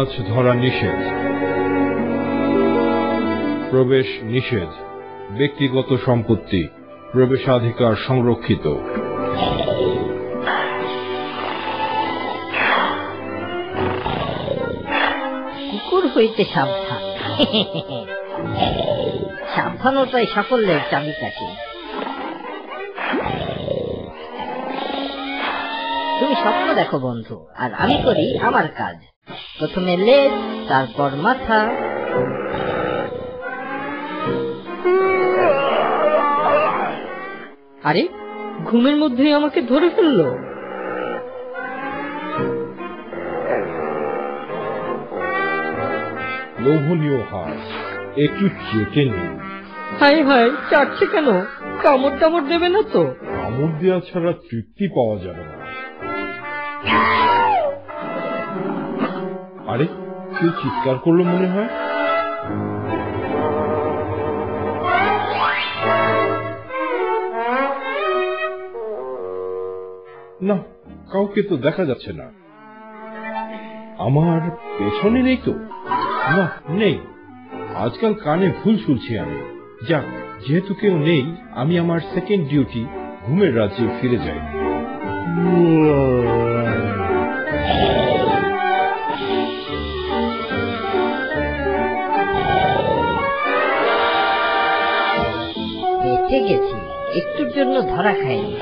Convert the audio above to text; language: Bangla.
মাছ ধরা নিষেধ, প্রবেশ নিষেধ, ব্যক্তিগত সম্পত্তি, প্রবেশাধিকার সংরক্ষিত। কুকুর হইতে সাবধান। সাবধানতাই সাফল্যের চাবিকাঠি। তুমি স্বপ্ন দেখো বন্ধু, আর আমি করি আমার কাজ। প্রথমে লেজ, তারপর মাথা। আরে, ঘুমের মধ্যেই আমাকে ধরে ফেললো। লোভনীয় হাত, একটু চেটে নিন। হায় হায়, চাটছে কেন? কামড় টামড় দেবে না তো? কামড় দেওয়া ছাড়া তৃপ্তি পাওয়া যাবে না। আরে, কেউ চিৎকার করলো মনে হয়। না, কাউকে তো দেখা যাচ্ছে না। আমার পেছনে নেই তো? না, নেই। আজকাল কানে ভুল শুনছি আমি। যাক, যেহেতু কেউ নেই, আমি আমার সেকেন্ড ডিউটি ঘুমের রাজ্যে ফিরে যাই। বেঁচে গেছি, একটুর জন্য ধরা খাইনি।